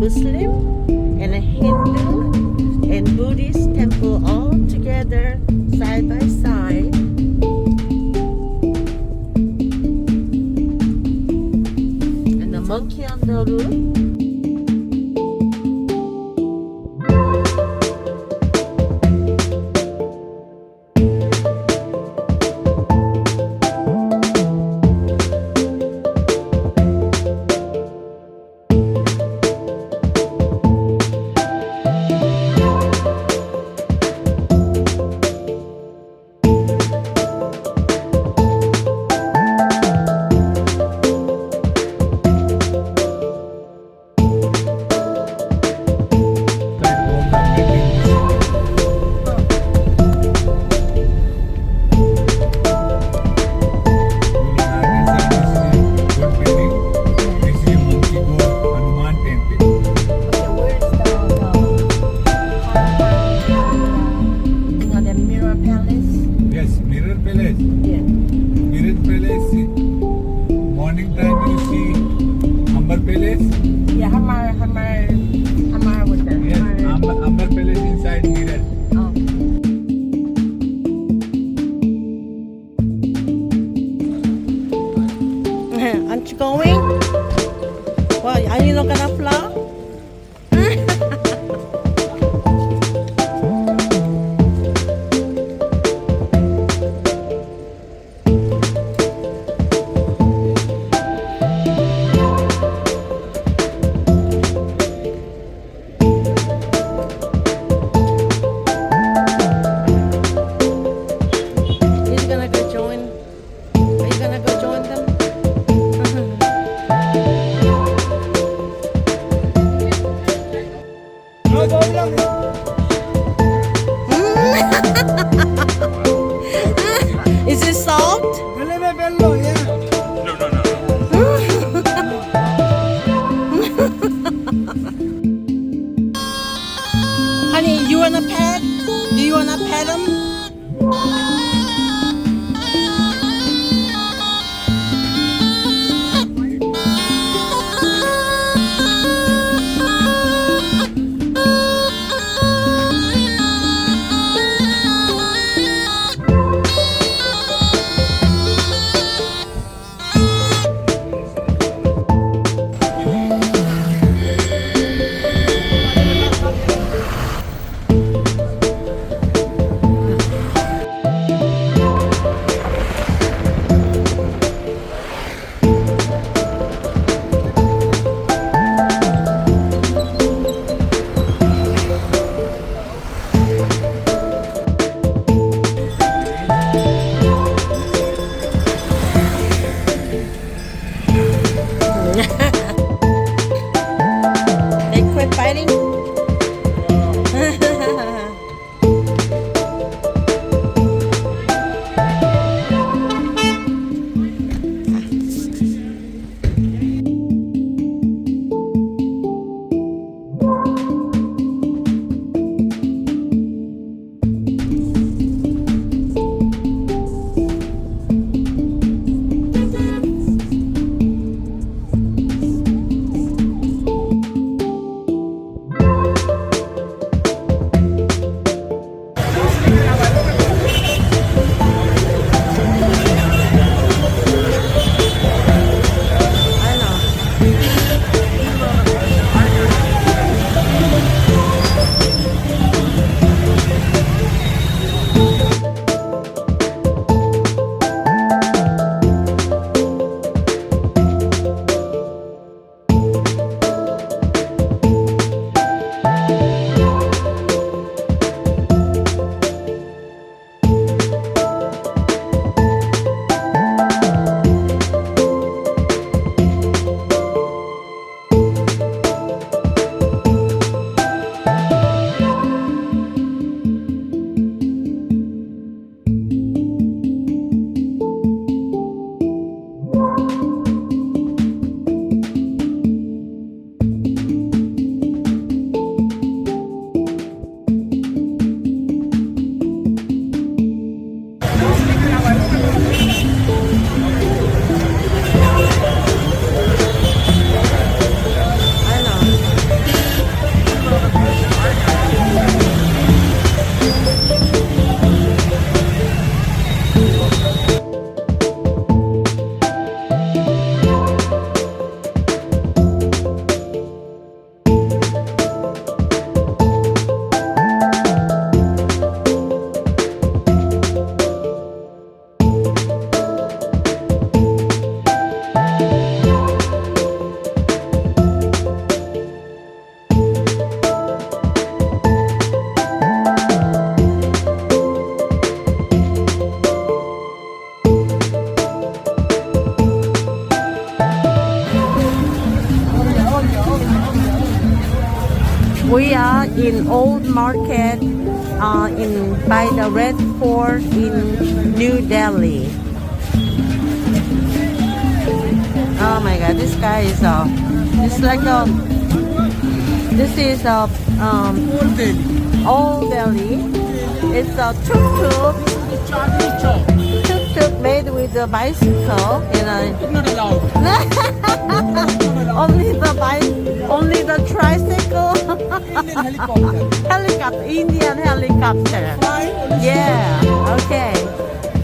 Muslim and a Hindu and Buddhist temple all together side by side. And the monkey on the roof. Aren't you going? Well, are you not gonna fly? Is it salt? Honey, you wanna pet? Do you wanna pet him? We are in Old Market in by the Red Fort in New Delhi. Oh my God, this guy is it's like a, this is Old Delhi. It's a tuktuk. Tuktuk made with a bicycle, you know. Not allowed. only the tricycle. Indian helicopter. Helicopter, Indian helicopter. Fine. Yeah, okay.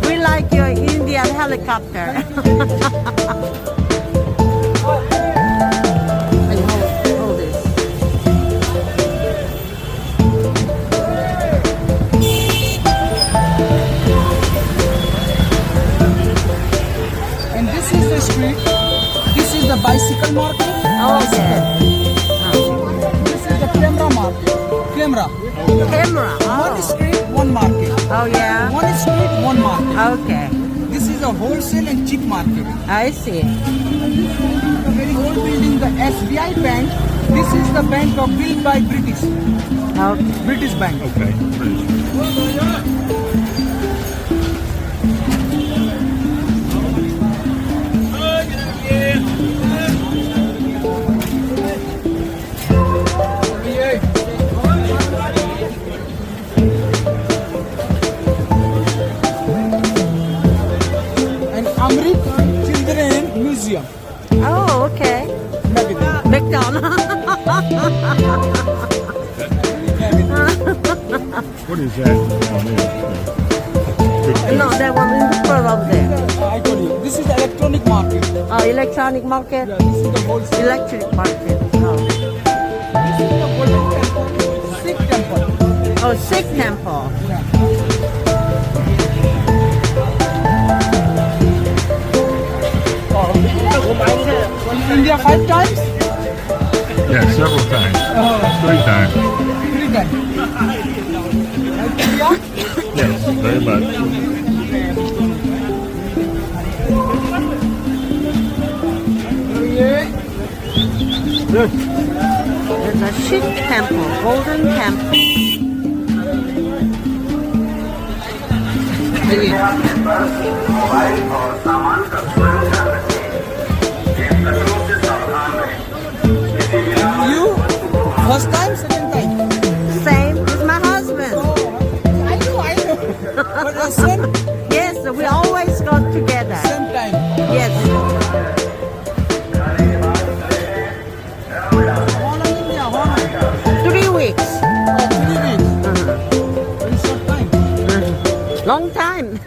We like your Indian helicopter. And hold this. And this is the street. This is the bicycle market. Oh, okay. This is the camera market. Camera. Camera. One Oh, street, one market. oh yeah. One street, one market. Okay, This is a wholesale and cheap market. I see. The very old building, the SBI Bank. This is the bank of built by British. Okay. British Bank. Okay, British. And Amrit Children Museum. Oh, okay. McDonald's. What is that down there? No, that one in front of there. I told you. This is the electronic market. Oh, electronic market. Yeah, this is the wholesale. Electric market. Oh, This is the golden temple. Sikh temple. oh, Sikh temple. Yeah. India 5 times? Yeah, several times. 3 times. 3 times. Like India? Yes, very much. There's a Sikh temple, golden temple. You? First time, second time? Same with my husband. I know. But your son, Yes, we always go together. same time. Yes. How long India? How long? 3 weeks. Oh, 3 weeks. Very short time. Long time.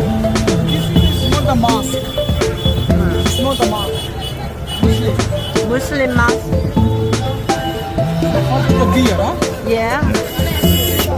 It's not the mosque. It's not the mosque. Muslim. Muslim mosque. Not the beer, huh? Yeah.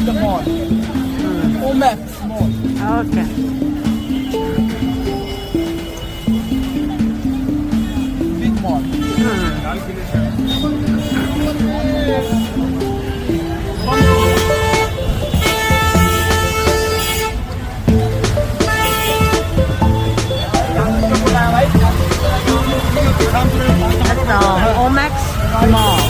The mall. Omek Mall. Okay. Big mall. Small.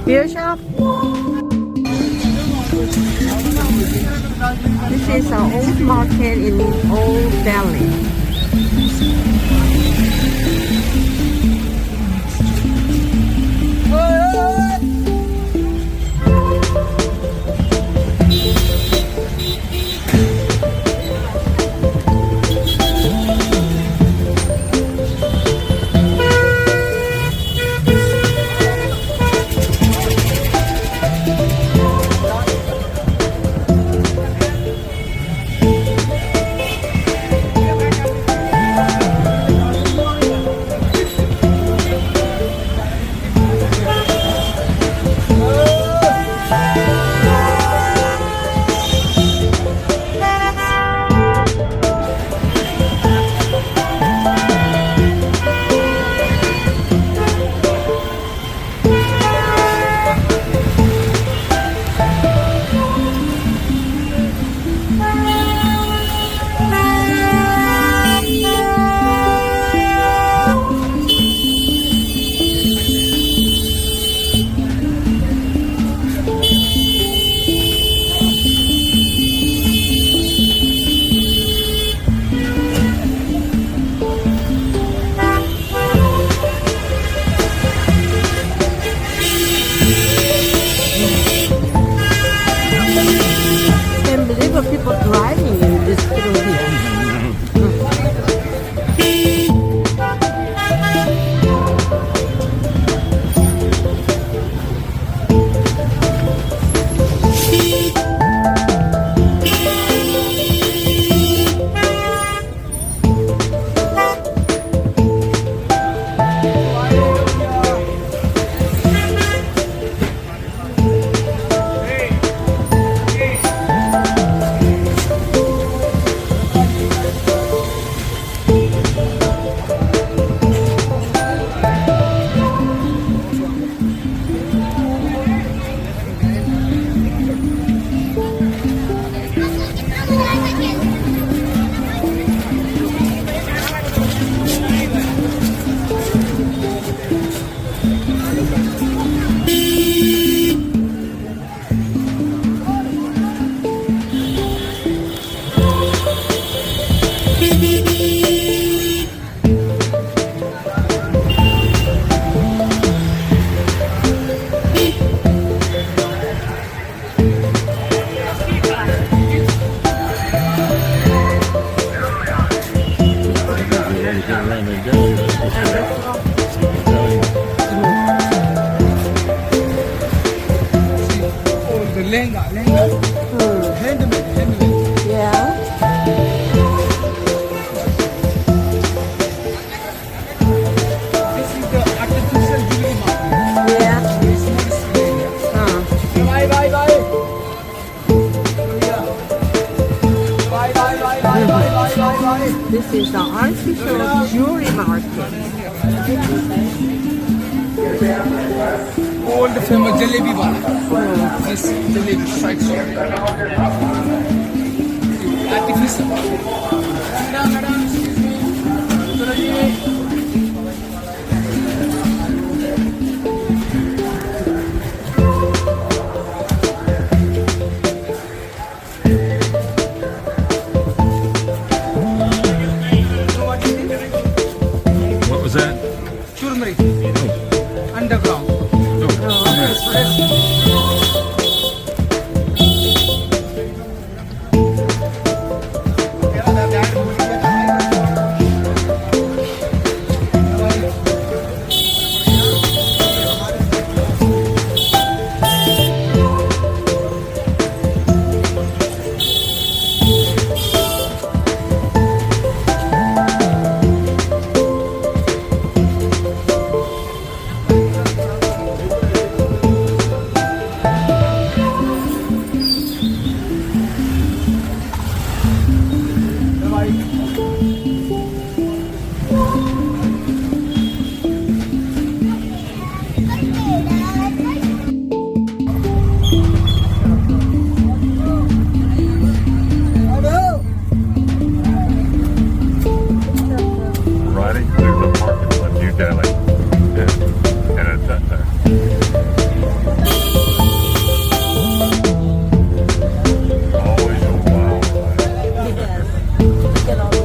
Beer shop. This is our old market in Old Valley. Can't believe the people driving in this through here. Lehenga, handmade. Yeah. This is the artificial jewelry market. Old famous jalebi bar. This jalebi strike shop. Artificial. What was that? Turmeric. Oh, Underground. riding through the market of New Delhi. Yeah. And it's up there. Always a wild ride. Yes. Look at all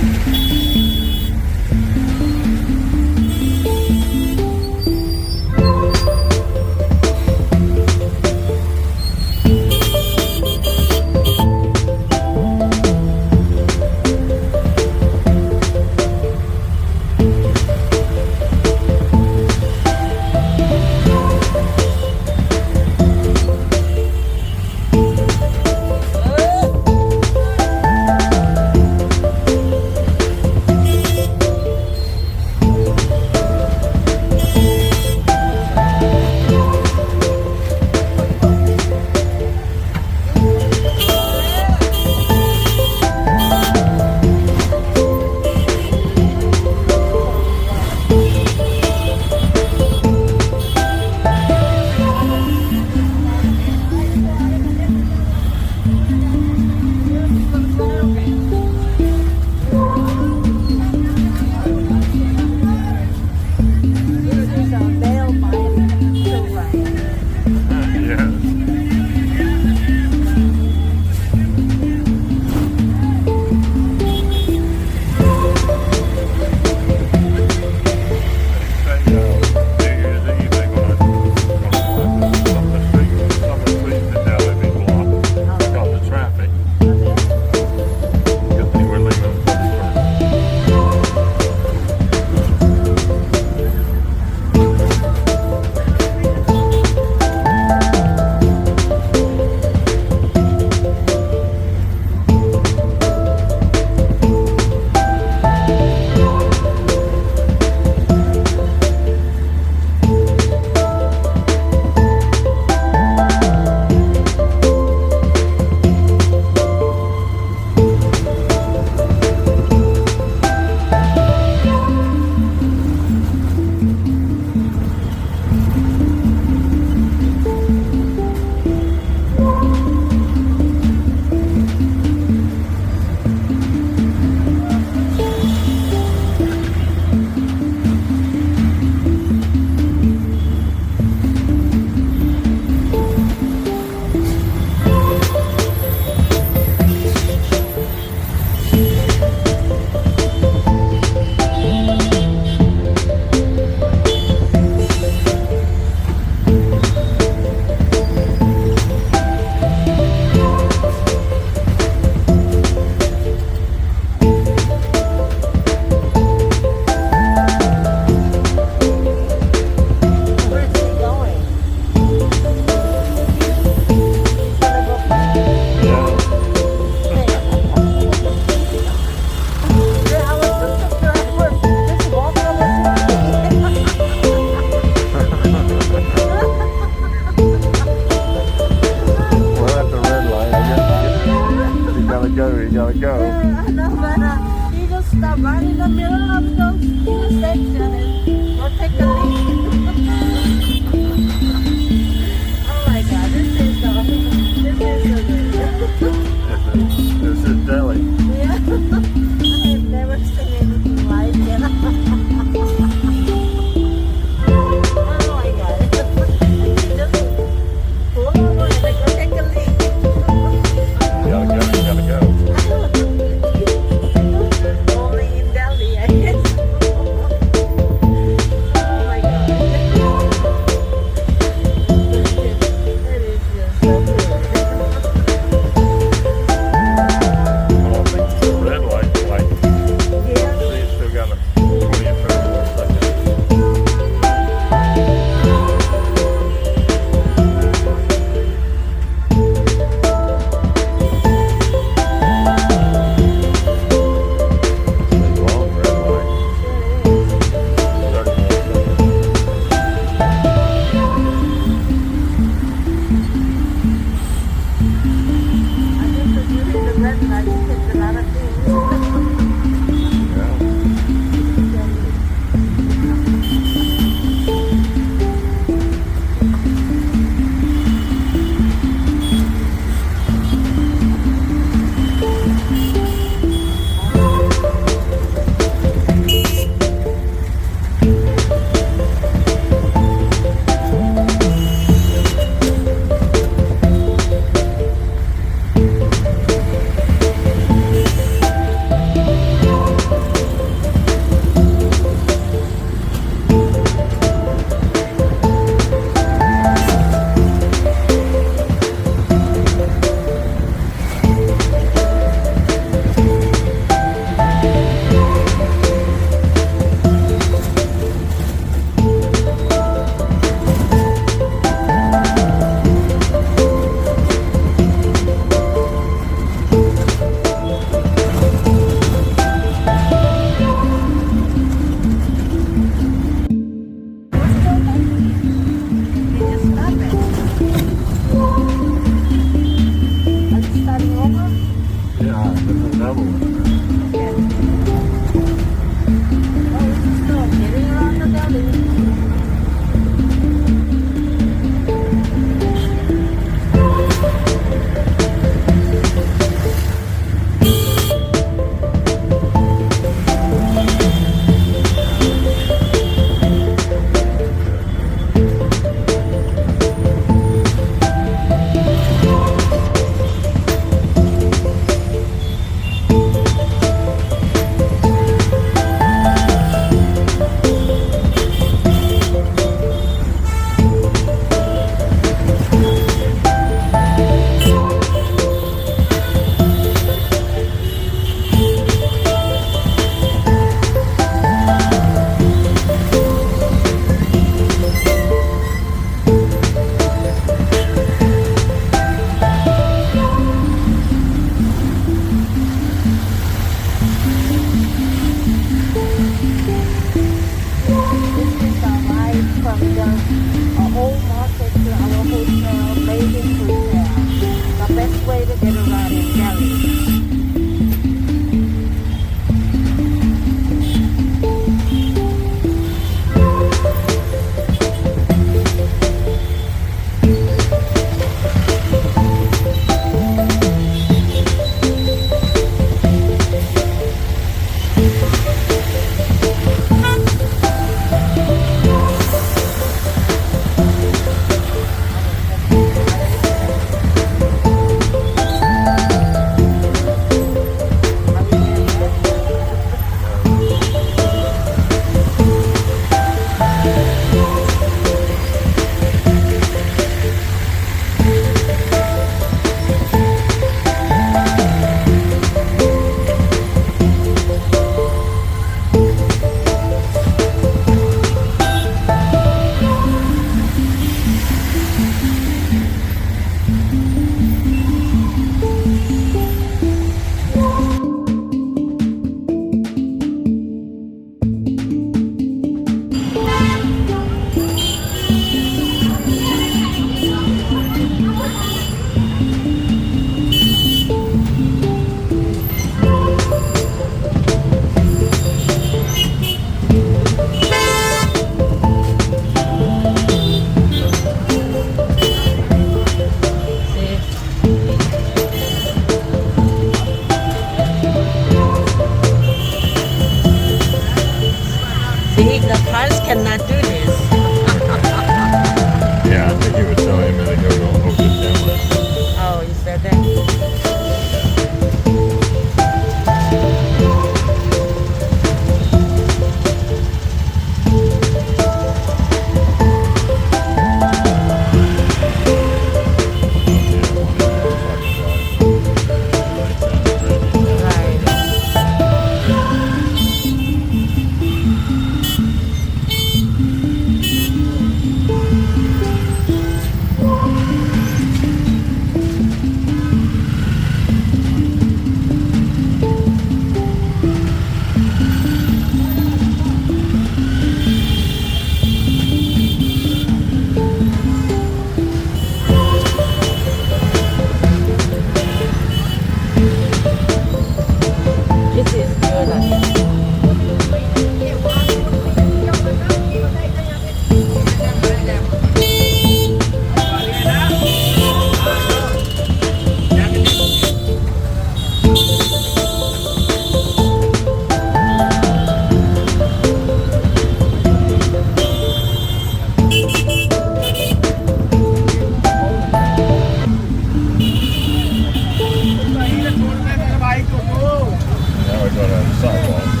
sidewalk.